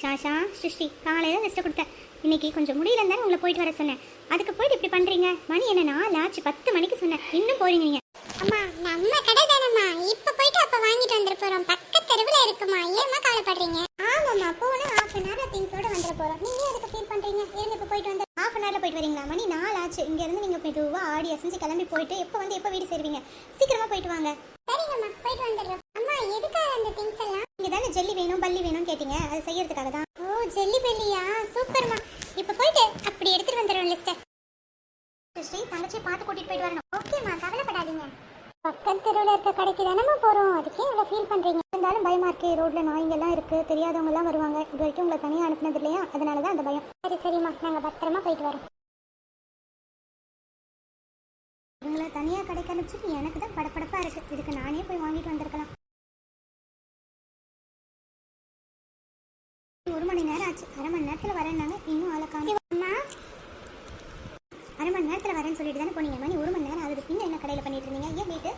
ஷாஷா சிருஷ்டி காலையில் ரெஸ்ட் கொடுத்தேன். இன்னைக்கு கொஞ்சம் முடியலன்னு தானே உங்களை போயிட்டு வர சொன்னேன். அதுக்கு போயிட்டு இப்படி பண்ணுறீங்க. மணி என்ன 4 ஆச்சு, 10 மணிக்கு சொன்னேன், இன்னும் போறீங்க நீங்கள். அம்மா நம்ம கடை தானம்மா, இப்போ போயிட்டு அப்போ வாங்கிட்டு வந்துட போகிறோம். பக்கத்து தெருவில் இருக்குமா, ஏம்மா கவலைப்படுறீங்க? ஆமாம்மா, போனால் ½ அன் ஹவரில் திங்ஸோடு வந்துட போகிறோம். நீங்கள் எதுக்கு ஃபீல் பண்ணுறீங்க? இருங்க, இப்போ போயிட்டு வந்து ½ அன் ஹவரில் போயிட்டு வரீங்களா? மணி 4 ஆச்சு. இங்கேருந்து நீங்கள் மெதுவாக ஆடி அசைஞ்சு கிளம்பி போயிட்டு எப்போ வீடு சேருவீங்க? சீக்கிரமாக போயிட்டு வாங்க. சரிங்கம்மா, போயிட்டு வந்துடுறோம். அம்மா எதுக்காக அந்த திங்ஸ் எல்லாம்? நீங்கள் தானே ஜெல்லி வேணும் பல்லி வேணும்னு கேட்டீங்க, அது செய்யறதுக்காக தான். ஓ, ஜெல்லி பெல்லியா, சூப்பர்மா. இப்போ போயிட்டு அப்படி எடுத்துகிட்டு வந்துடுறோம் லிஸ்ட்டை. சிருஷ்டி தங்கச்சியை பார்த்து கூட்டிகிட்டு போயிட்டு வரணும். ஓகேம்மா, கவலைப்படாதீங்க. பக்கத்து தெருவில் இருக்க கடைக்கு தானம்மா போகிறோம், அதுக்கே இவ்வளோ ஃபீல் பண்ணுறீங்க? இருந்தாலும் பயமா இருக்கு. ரோட்ல நாய்ங்கெல்லாம் இருக்கு, தெரியாதவங்கலாம் வருவாங்க. இது வரைக்கும் உங்களை தனியாக அனுப்புனது இல்லையா, அதனால தான் அந்த பயம். சரிம்மா, நாங்கள் பத்திரமா போயிட்டு வரோம். உங்களை தனியாக கடைக்கு அனுப்பிச்சுட்டு எனக்கு தான் படப்படப்பாக இருக்கு. இதுக்கு நானே போய் வாங்கிட்டு வந்திருக்கலாம். 1 மணி நேரம் ஆச்சு. 1/2 மணி நேரத்தில் வரேன்னாங்க, இன்னும் ஆளை காணோம். அம்மா 1/2 மணி நேரத்தில் வரேன்னு சொல்லிட்டு தானே போனீங்க. மணி 1 மணி நேரம் ஆகுது. பின்ன என்ன கடையில் பண்ணிட்டு இருந்தீங்க? ஏன் வீட்டு?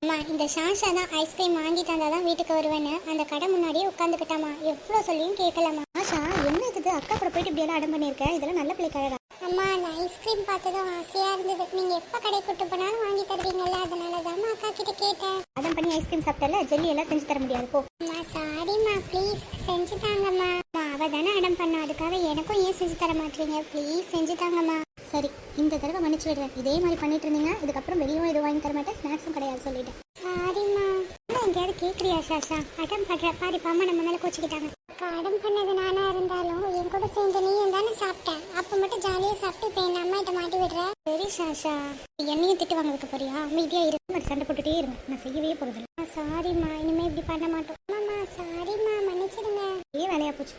அம்மா, இந்த ஷாஷா தான் ஐஸ்கிரீம் வாங்கிட்டு வந்தால் தான் வீட்டுக்கு வருவேன்னு அந்த கடை முன்னாடியே உட்காந்துக்கிட்டாமா. எவ்வளோ சொல்லியும் கேட்கலாமா. ஆஷா, என்ன இருக்குது? அக்கா கூட போயிட்டு இப்படியெல்லாம் அடம் பண்ணியிருக்கேன். இதெல்லாம் நல்ல பிள்ளை கழகா. அம்மா, அந்த ஐஸ்கிரீம் பார்த்ததும் ஆசையாக இருந்தது. நீங்கள் எப்போ கடை கூட்டு போனாலும் வாங்கி தருவீங்கல்ல, அதனால தான் அக்கா கிட்ட கேட்டேன். அடம் பண்ணி ஐஸ்கிரீம் சாப்பிட்டல, ஜெல்லி எல்லாம் செஞ்சு தர முடியாது போ. அம்மா சாரிம்மா, ப்ளீஸ் செஞ்சு தாங்கம்மா. அவள் தானே அடம் பண்ணா, அதுக்காக எனக்கும் ஏன் செஞ்சு தர மாட்டீங்க? ப்ளீஸ் செஞ்சு தாங்கம்மா. சரி, இந்த தடவை மன்னிச்சு விடுறேன். இதே மாதிரி பண்ணிட்டு இருந்தீங்க, இதுக்கப்புறம் வெளியும் எதுவும் வாங்கி தர மாட்டேன், ஸ்நாக்ஸும் கிடையாது சொல்லிட்டேன். சாரிம்மா. எங்கேயாவது கேட்குறியா ஷாஷா? அடம் பண்ணுற பாரு, அம்மா நம்ம மேலே கோச்சிக்கிட்டாங்க. அக்கா, அடம் பண்ணது நானா இருந்தாலும் என் கூட சேர்ந்து நீயும் தானே சாப்பிட்டேன். அப்போ மட்டும் ஜாலியாக சாப்பிட்டு இப்போ என் அம்மா கிட்ட மாட்டி விடுற. சரி ஷாஷா, என்னையும் திட்டு வாங்கினதுக்கு போறியா? அமைதியாக இருக்கு, மாதிரி சண்டை போட்டுட்டே இருங்க. நான் செய்யவே போகிறதில்ல. சாரிம்மா, இனிமேல் இப்படி பண்ண மாட்டோம். அம்மா சாரிம்மா, மன்னிச்சிடுங்க. ஏன் வேலையா போச்சு.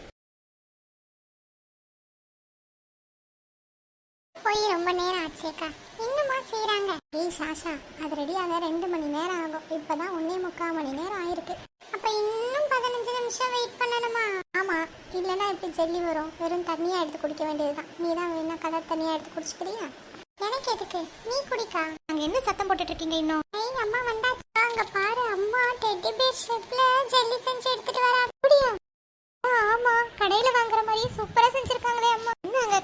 போய் ரொம்ப நேரம் ஆச்சேக்கா, இன்னுமா செய்கிறாங்க? ஏய் ஷாஷா, அது ரெடியாக 2 மணி நேரம் ஆகும். இப்போ தான் 1.25 மணி நேரம் ஆயிருக்கு. அப்போ இன்னும் 15 நிமிஷம் வெயிட் பண்ணணுமா? ஆமாம், இல்லைன்னா எப்படி ஜெல்லி வரும்? வெறும் தண்ணியாக எடுத்து குடிக்க வேண்டியதுதான். நீ தான் வேணா கலர் தண்ணியாக எடுத்து குடிச்சுக்கிறியா? எனக்கு எதுக்கு, நீ குடிக்கா. அங்கே என்ன சத்தம் போட்டுட்டு இருக்கீங்க இன்னும்? ஏய் அம்மா வந்தாச்சு. அங்கே பாரு, அம்மா டெட்டி பேர் ஷேப்ல ஜெல்லி செஞ்சு எடுத்துட்டு வரா. அப்படியா? ஆமாம், கடையில் வாங்குற மாதிரியே சூப்பராக செஞ்சுருக்காங்களே அம்மா. என்னங்க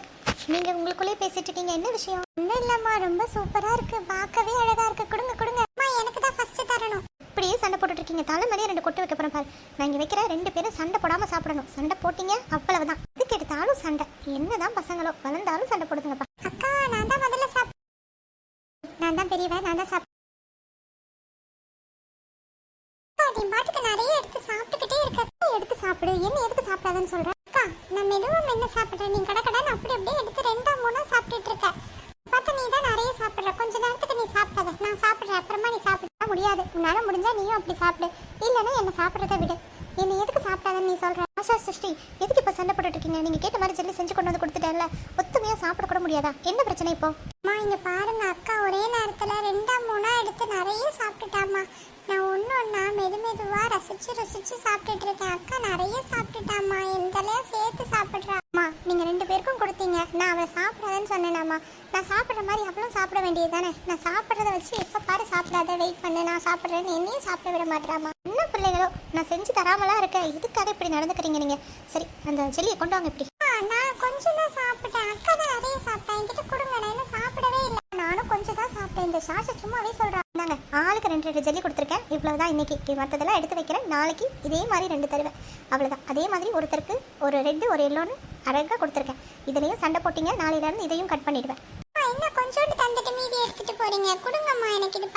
நீங்கள் உங்களுக்குள்ளே பேசிட்டு இருக்கீங்க, என்ன விஷயம்? ஒன்றும் இல்லைம்மா, ரொம்ப சூப்பராக இருக்கு, பார்க்கவே அழகாக இருக்கு. கொடுங்க கொடுங்க. அம்மா எனக்கு தான் ஃபர்ஸ்ட் தரணும். இப்படியே சண்டை போட்டுட்டு இருக்கீங்க. தலை மேலே 2 கொட்டு வைக்க போகிறேன் பாரு. நான் இங்கே வைக்கிற 2 பேரும் சண்டை போடாமல் சாப்பிடணும். சண்டை போட்டீங்க அவ்வளவுதான். இதுக்கு எடுத்தாலும் சண்டை. என்னதான் பசங்களோ, வளர்ந்தாலும் சண்டை போடுதுங்கப்பா. அக்கா, நான் தான் முதல்ல நான் தான் பெரியவன், நான் தான் நீ பாட்டுக்கு நிறைய எடுத்து சாப்பிட்டுக்கிட்டே இருக்க. எடுத்து சாப்பிடு. என்ன எதுக்கு சாப்பிடாதுன்னு சொல்கிறேன்? அக்கா, நான் மெதுவாக என்ன சாப்பிட்றேன், நீ கடை அப்படியே எடுத்து 2 3 சாப்பிட்டுட்டு இருக்க. பார்த்தா நீ தான் நிறைய சாப்பிட்ற. கொஞ்ச நேரத்துக்கு நீ சாப்பிடாத, நான் சாப்பிட்றேன், அப்புறமா நீ சாப்பிட முடியாது. உன்னால் முடிஞ்சா நீயும் அப்படி சாப்பிடு, இல்லைன்னா என்னை சாப்பிட்றத விடு. என்னை எதுக்கு சாப்பிடாதுன்னு நீ சொல்கிற? ஆஷா சிருஷ்டி, எதுக்கு இப்போ சண்டை போட்டுட்டு இருக்கீங்க? நீங்கள் கேட்ட மாதிரி ஜெல்லி செஞ்சு கொண்டு வந்து கொடுத்துட்டேன்ல, ஒத்துமையாக சாப்பிட கூட முடியாதா? என்ன பிரச்சனை இப்போ? அம்மா இங்கே பாருங்க, அக்கா ஒரே நேரத்தில் 2 3 எடுத்து நிறைய சாப்பிட்டுட்டாம்மா. நான் ஒன்றா மெதுவாக ரசிச்சு சாப்பிட்டுட்டு இருக்கேன். அக்கா நிறைய சாப்பிட்டுட்டாம்மா, எந்தலையாக சேர்த்து சாப்பிட்றா. அம்மா, நீங்கள் 2 பேருக்கும் கொடுத்தீங்க, நான் அவளை சாப்பிடாதன்னு சொன்னேனாம்மா. நான் சாப்பிட்ற மாதிரி அவளும் சாப்பிட வேண்டியது தானே? நான் சாப்பிட்றத வச்சு எப்போ பாரு சாப்பிடாத, வெயிட் பண்ணு, நான் சாப்பிட்றேன்னு என்னையும் சாப்பிட விட மாட்டேறாம்மா. என்ன பிள்ளைகளோ, நான் செஞ்சு தராமலாம் இருக்கேன், இதுக்காக இப்படி நடந்துக்கிறீங்க நீங்கள்? சரி, அந்த ஜெல்லியை கொண்டு வாங்க. இப்படி நான் கொஞ்சம் தான் சாப்பிட்டேன், அக்கா தான் நிறைய சாப்பிட்டேன். என்கிட்ட கொடுங்க, நான் இன்னும் சாப்பிடவே இல்லை. நானும் கொஞ்சம் தான் சாப்பிட்டேன். இந்த ஷாஷை சும்மாவே சொல்கிறேன். நாங்கள் ஆளுக்கு 2 ஜெல்லி கொடுத்துருக்கேன், இவ்வளோதான் இன்னைக்கு. மற்றதெல்லாம் எடுத்து வைக்கிறேன், நாளைக்கு இதே மாதிரி 2 தருவேன், அவ்வளோதான். அதே மாதிரி ஒருத்தருக்கு ஒரு ரெட்டு ஒரு எல்லோன்னு அழகாக கொடுத்துருக்கேன். இதுலேயும் சண்டை போட்டிங்க, நாளையிலேருந்து இதையும் கட் பண்ணிடுவேன். இன்னும் கொஞ்சோண்டு தந்துட்டு மீதி எடுத்துட்டு போறீங்க. கொடுங்கம்மா, எனக்கு இது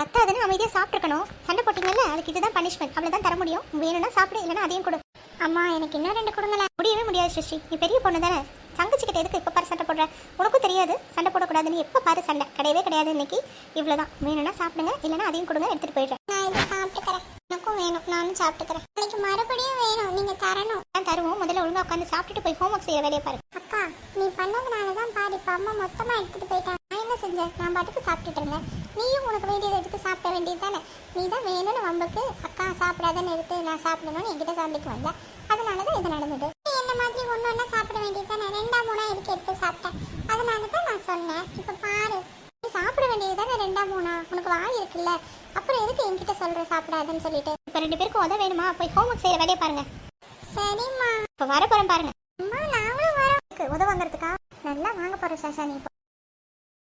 பத்தாதுன்னு அமைதியாக சாப்பிட்டுருக்கணும். சண்டை போட்டிங்கல்ல, அதுக்கு இதுதான் பனிஷ்மெண்ட், அவ்வளோதான் தர முடியும். வேணும்னா சாப்பிடு, இல்லைன்னா அதையும் கொடு. அம்மா எனக்கு இன்னும் 2 கொடுங்களேன். முடியவே முடியாது சிருஷ்டி, நீ பெரிய பொண்ணு தானே. தங்கச்சிக்கிட்ட எதுக்கு இப்போ பாரு சண்டை போடுற? உனக்கும் தெரியாது சண்டை போடக்கூடாதுன்னு. எப்போ பாரு சண்டை கிடையவே கிடையாது. இன்னைக்கு இவ்வளோதான். வேணும்னா சாப்பிடுங்க, இல்லைன்னா அதையும் கொடுங்க, எடுத்துகிட்டு போயிடுறேன். நான் இதை சாப்பிட்டுக்கிறேன், எனக்கும் வேணும், நானும் சாப்பிட்டுக்கிறேன். எனக்கு மறுபடியும் வேணும், நீங்கள் தரணும். நான் தருவோம், முதல்ல ஒழுங்காக உட்காந்து சாப்பிட்டுட்டு போய் ஹோம் ஒர்க் செய்ய வேலையை பாரு. அக்கா, நீ பண்ணதுனால தான் பாரு இப்போ அம்மா மொத்தமாக எடுத்துகிட்டு போயிட்டாங்க. நான் என்ன செஞ்சேன்? நான் பாட்டுக்கு சாப்பிட்டுட்டு இருந்தேன். நீயும் உனக்கு வேண்டியதை எடுத்து சாப்பிட வேண்டியது தானே? நீ தான் வேணும்னு வம்புக்கு அக்கா சாப்பிடாதன்னு எடுத்து நான் சாப்பிடணும்னு என்கிட்ட சாப்பிட்டு வந்தேன். அதனால தான் இது நடந்தது. என்ன மாதிரி ஒன்று சாப்பிட வேண்டியது தானே? 2 3 எதுக்கு எடுத்து சாப்பிட்டேன், அதனால தான் நான் சொன்னேன். இப்போ பாரு, நீ சாப்பிட வேண்டியது தானே 2 3. உனக்கு வாய் இருக்குல்ல, அப்புறம் எதுக்கு என்கிட்ட சொல்கிற சாப்பிடாதுன்னு சொல்லிட்டு? இப்போ 2 பேருக்கும் உதவ வேணுமா? போய் ஹோம் ஒர்க் செய்ய வேலையை பாருங்க. சரிம்மா. இப்போ வர போகிறேன் பாருங்க. அம்மா நாங்களும் வரோம். உதவுங்கிறதுக்கா நல்லா வாங்க போகிறேன் சாஷா நீ இப்போ.